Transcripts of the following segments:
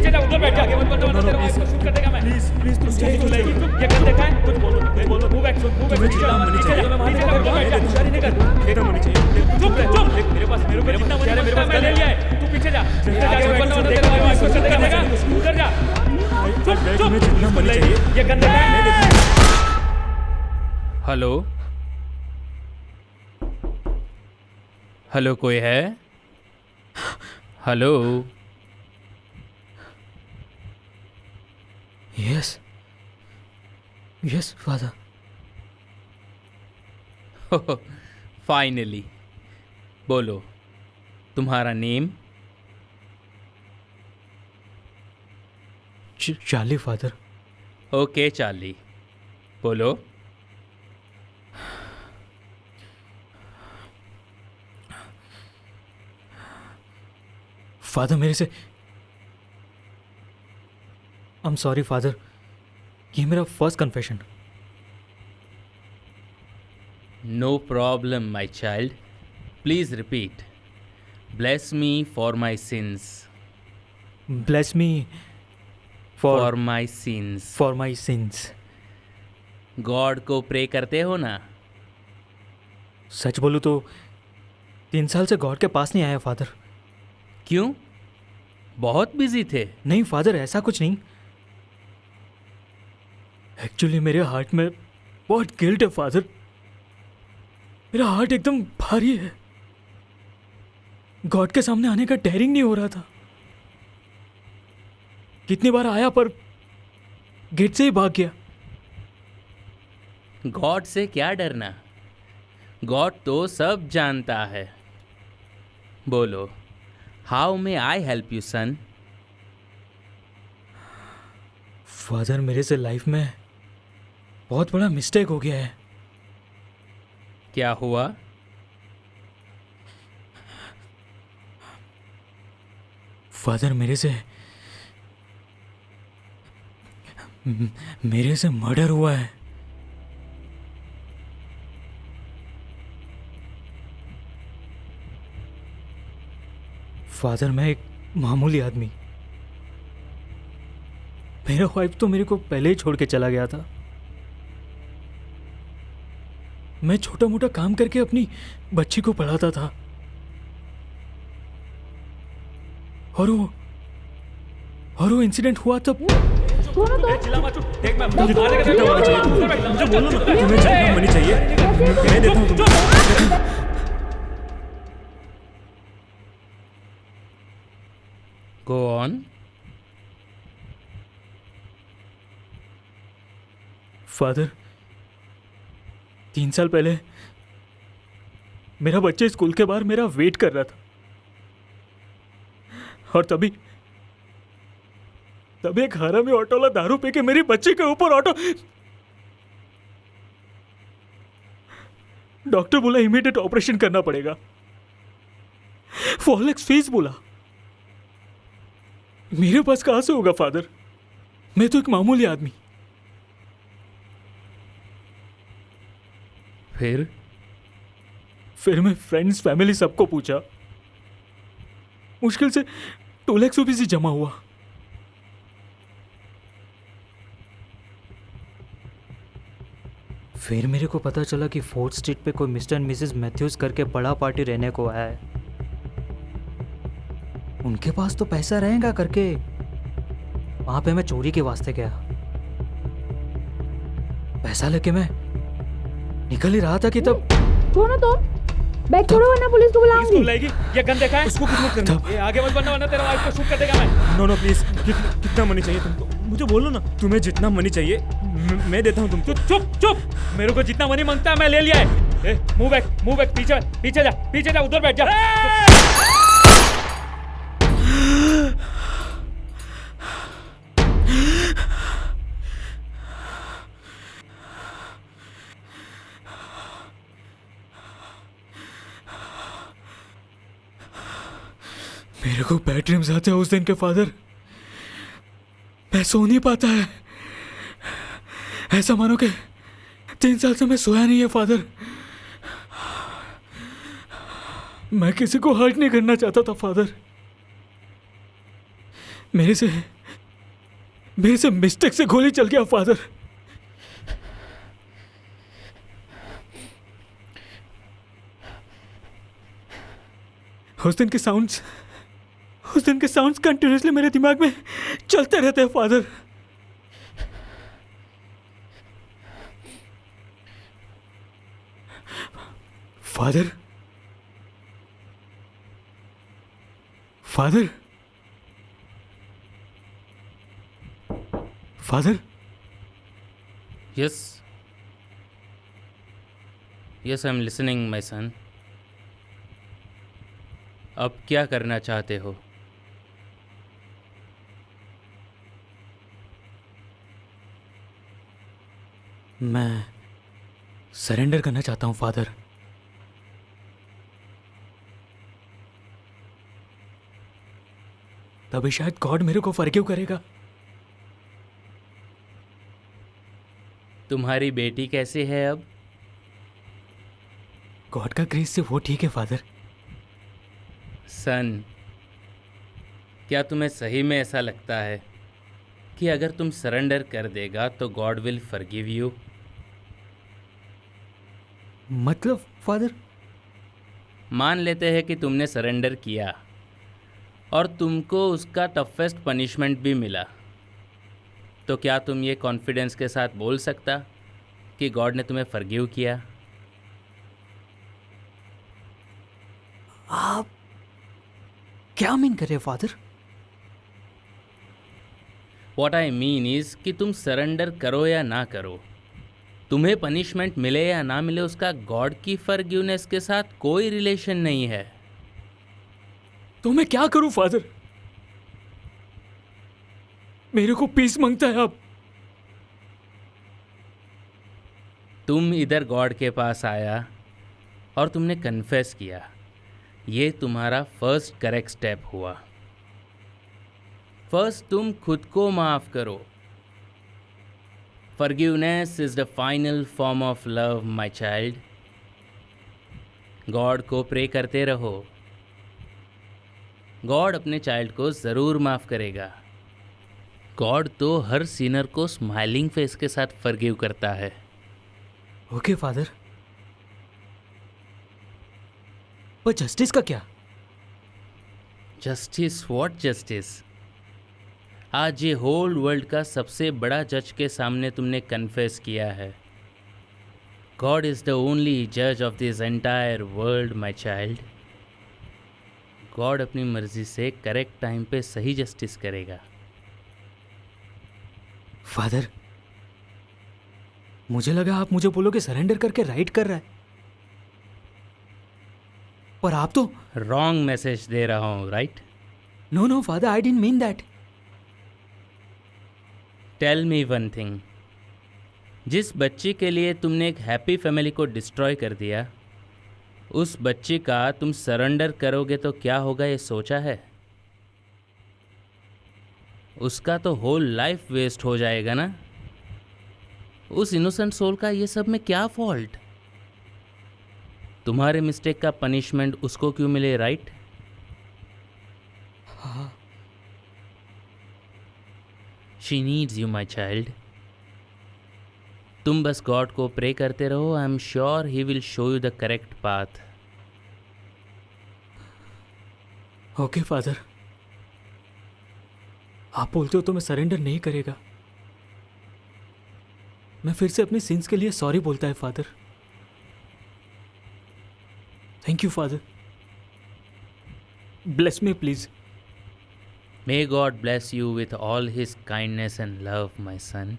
पीछे जा, उधर बैठ जा। आगे मत बढ़ना, तेरा वाइफ को शूट कर देगा मैं। प्लीज प्लीज तुम ये चुप गन देखा है? कुछ देखा है? कुछ बोलो मूव बैक, मूव बैक, पीछे जा, पीछे जा, पीछे जा, उधर बैठ जा। होशियारी नहीं कर, एकदम होनी चाहिए। चुप रह, चुप। मेरे पास जितना मनी मांगता है मैं ले लिया है। तू पीछे जा, आगे मत बढ़ना, तेरा वाइफ को शूट कर देगा। उधर जा। चुप, तुम्हें जितना मनी चाहिए। ये गन देखा है? हेलो हेलो, कोई है? Hello. Yes yes father. Finally. बोलो, तुम्हारा name? Charlie father. Okay Charlie, बोलो। फादर मेरे से आई एम सॉरी फादर, ये मेरा first confession. No problem my child, please repeat. Bless me for my sins. Bless me for my sins. For my sins. God को pray करते हो ना? सच बोलूं तो 3 साल से गॉड के पास नहीं आया फादर। क्यों? बहुत बिजी थे? नहीं फादर, ऐसा कुछ नहीं। एक्चुअली मेरे हार्ट में बहुत गिल्ट है फादर। मेरा हार्ट एकदम भारी है। गॉड के सामने आने का डेयरिंग नहीं हो रहा था। कितनी बार आया पर गेट से ही भाग गया। गॉड से क्या डरना, गॉड तो सब जानता है। बोलो, how may I help you son? Father मेरे से लाइफ में बहुत बड़ा मिस्टेक हो गया है। क्या हुआ? फादर मेरे से मर्डर हुआ है। फादर मैं एक मामूली आदमी, मेरा वाइफ तो मेरे को पहले ही छोड़ के चला गया था। मैं छोटा मोटा काम करके अपनी बच्ची को पढ़ाता था और वो इंसिडेंट हुआ तब। चिल्ला मत, देख मैं मुझे बोलो ना, तुम्हें जितना मनी चाहिए मैं देता हूँ तुमको। Go on. फादर 3 साल पहले मेरा बच्चा स्कूल के बाहर मेरा वेट कर रहा था और तभी एक हरामी ऑटो वाला दारू पी के मेरी बच्ची के ऊपर ऑटो। डॉक्टर बोला इमीडिएट ऑपरेशन करना पड़ेगा। फॉलेक्स फीस बोला। मेरे पास कहां से होगा फादर? मैं तो एक मामूली आदमी। फिर मैं फ्रेंड्स फैमिली सबको पूछा। मुश्किल से 2 लाख रुपीस ही जमा हुआ। फिर मेरे को पता चला कि 4th स्ट्रीट पे कोई मिस्टर एंड मिसेस मैथ्यूज करके बड़ा पार्टी रहने को आया है। उनके पास तो पैसा रहेगा करके वहां पे मैं चोरी के वास्ते गया। पैसा लेके मैं निकल ही रहा था कि तब छोड़ो तो, बैग छोड़ो वरना पुलिस को बुलाऊंगी। पुलिस बुलाएगी। ये गन देखा है? उसको कुछ मत करना। ये आगे मत बढ़ना, वरना तेरा वाइफ को शूट कर देगा मैं। नो प्लीज, कितना मनी चाहिए तुमको? मुझे बोलो ना, तुम्हें जितना मनी चाहिए मैं देता हूँ तुमको। चुप, मेरे को जितना मनी मांगता है मैं ले लिया है। मूव बैक, पीछे जा, उधर बैठ जा। मेरे को बैड ड्रीम्स आते हैं उस दिन के फादर। मैं सो नहीं पाता है। ऐसा मानो कि 3 साल से मैं सोया नहीं है फादर। मैं किसी को हर्ट नहीं करना चाहता था फादर। मेरे से मेरे से मिस्टेक से गोली चल गया फादर। उस दिन के साउंड्स कंटिन्यूसली मेरे दिमाग में चलते रहते हैं father. Father father father Yes. Yes, I'm listening, my son. अब क्या करना चाहते हो? मैं सरेंडर करना चाहता हूं फादर। तभी शायद गॉड मेरे को फॉरगिव करेगा। तुम्हारी बेटी कैसी है अब? गॉड का ग्रेस से वो ठीक है फादर। सन, क्या तुम्हें सही में ऐसा लगता है कि अगर तुम सरेंडर कर देगा तो गॉड विल फॉरगिव यू? मतलब फादर? मान लेते हैं कि तुमने सरेंडर किया और तुमको उसका टफेस्ट पनिशमेंट भी मिला, तो क्या तुम ये कॉन्फिडेंस के साथ बोल सकता कि गॉड ने तुम्हें फॉरगिव किया? आप क्या मीन कर रहे हो father? What I mean is कि तुम सरेंडर करो या ना करो, तुम्हें पनिशमेंट मिले या ना मिले, उसका गॉड की फॉरगिवनेस के साथ कोई रिलेशन नहीं है। तो मैं क्या करूं फादर? मेरे को पीस मांगता है आप। तुम इधर गॉड के पास आया और तुमने कन्फेस किया, ये तुम्हारा फर्स्ट करेक्ट स्टेप हुआ। फर्स्ट तुम खुद को माफ करो। Forgiveness is the final form of love my child. God को प्रे करते रहो, गॉड अपने चाइल्ड को ज़रूर माफ़ करेगा। गॉड तो हर सिनर को स्माइलिंग फेस के साथ फॉरगिव करता है। ओके फादर, पर जस्टिस का क्या? जस्टिस? What justice? आज ये होल वर्ल्ड का सबसे बड़ा जज के सामने तुमने कन्फेस किया है। गॉड इज़ द ओनली जज of this entire world my child. God अपनी मर्जी से करेक्ट टाइम पे सही जस्टिस करेगा। फादर, मुझे लगा आप मुझे बोलोगे सरेंडर करके राइट कर रहा है, पर आप तो रॉन्ग मैसेज दे रहा हूँ, right? No no father, I didn't mean that. Tell me one thing, जिस बच्ची के लिए तुमने एक हैप्पी फैमिली को डिस्ट्रॉय कर दिया, उस बच्ची का तुम सरेंडर करोगे तो क्या होगा ये सोचा है? उसका तो होल लाइफ वेस्ट हो जाएगा ना। उस इनोसेंट सोल का ये सब में क्या फॉल्ट? तुम्हारे मिस्टेक का पनिशमेंट उसको क्यों मिले, right? She needs you my child. तुम बस गॉड को प्रे करते रहो, I am sure he will show you the correct path. Okay father, आप बोलते हो तो मैं सरेंडर नहीं करेगा। मैं फिर से अपने सिंस के लिए सॉरी बोलता है father. Thank you father, bless me please. May God bless you with all His kindness and love, my son.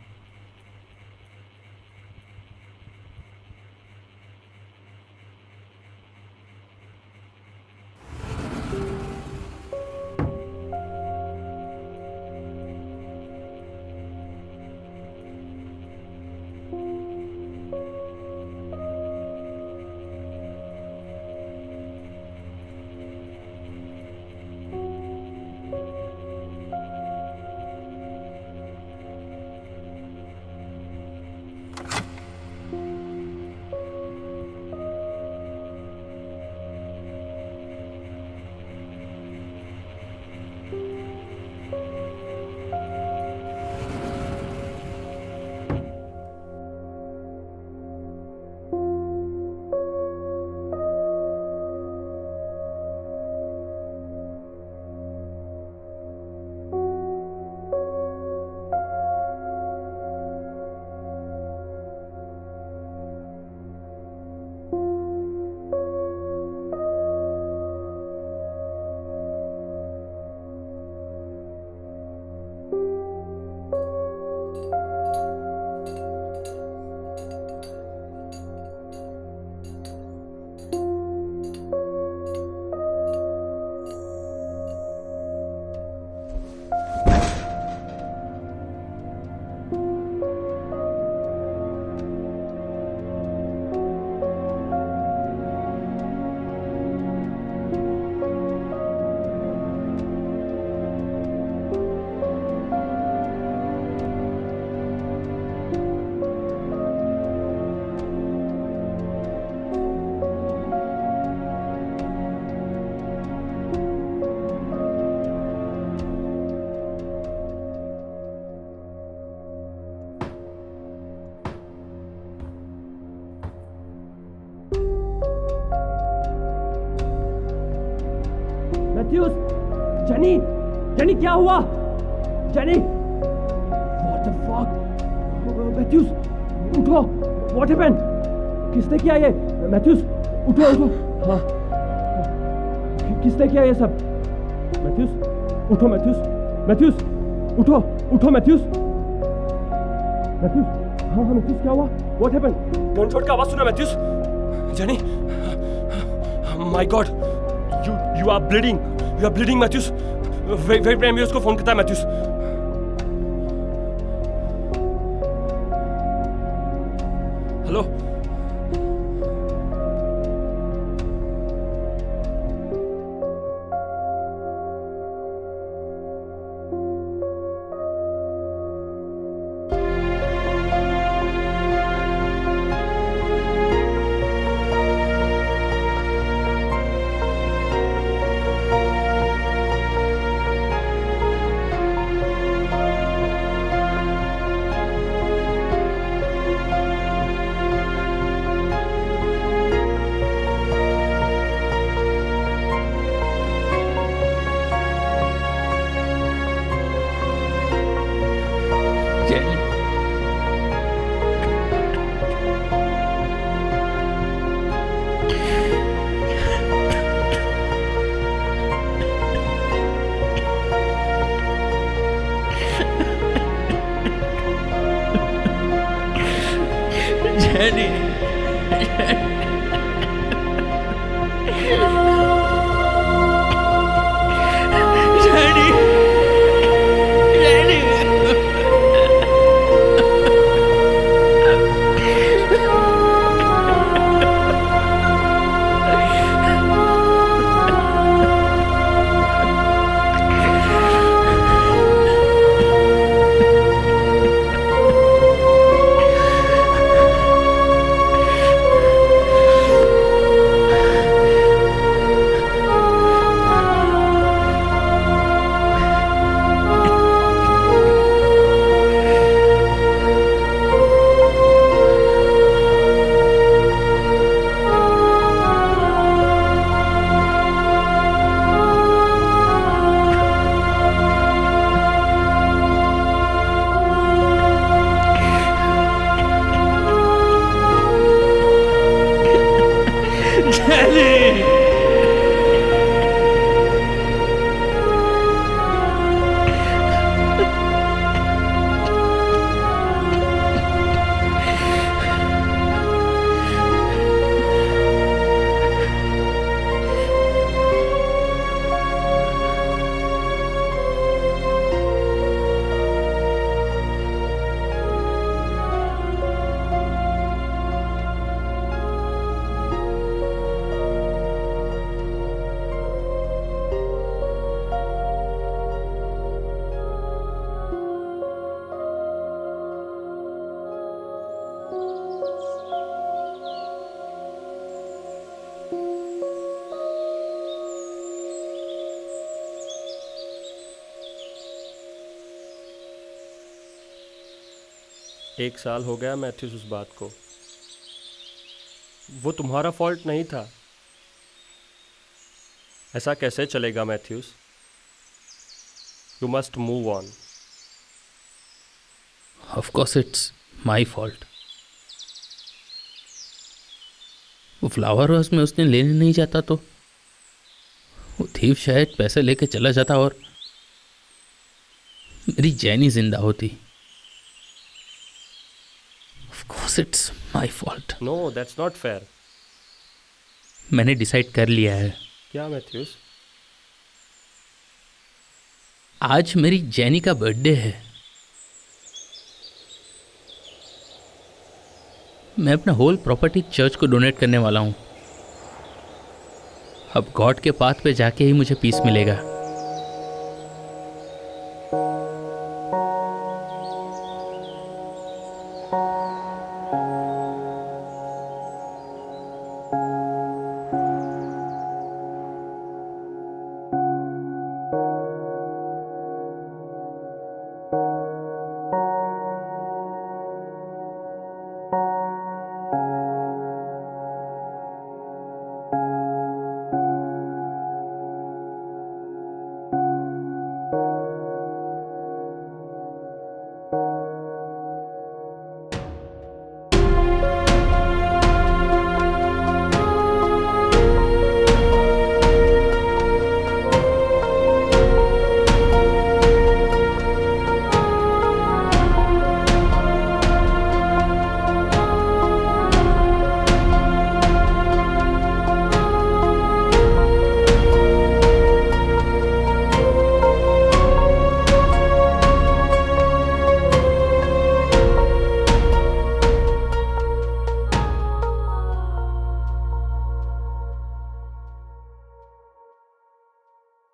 Matthews, Jenny, Jenny क्या हुआ? Jenny, what the fuck? Matthews, उठो, व्हाट हैपेंड? किसने किया ये? मैथ्यूस, उठो उठो। हाँ, किसने किया ये सब? मैथ्यूस, उठो मैथ्यूस, मैथ्यूस, उठो, उठो मैथ्यूस, मैथ्यूस, हाँ हाँ मैथ्यूस, क्या हुआ? What happened? गनशॉट का आवाज सुना Matthews? Jenny, my god, you are bleeding Matthews. Wait wait, मैं उसको फोन करता है मैथ्यूस। हेलो, एक साल हो गया मैथ्यूस उस बात को। वो तुम्हारा फॉल्ट नहीं था। ऐसा कैसे चलेगा Matthews? You must move on. Of course it's my fault. वो फ्लावर हाउस में उसने लेने नहीं जाता तो वो थीव शायद पैसे लेके चला जाता और मेरी जैनी जिंदा होती। Of course it's my fault. No, that's not fair. मैंने डिसाइड कर लिया है। क्या मैथ्यूस? आज मेरी जैनी का बर्थडे है। मैं अपना होल प्रॉपर्टी चर्च को डोनेट करने वाला हूँ। अब गॉड के पाथ पे जाके ही मुझे पीस मिलेगा।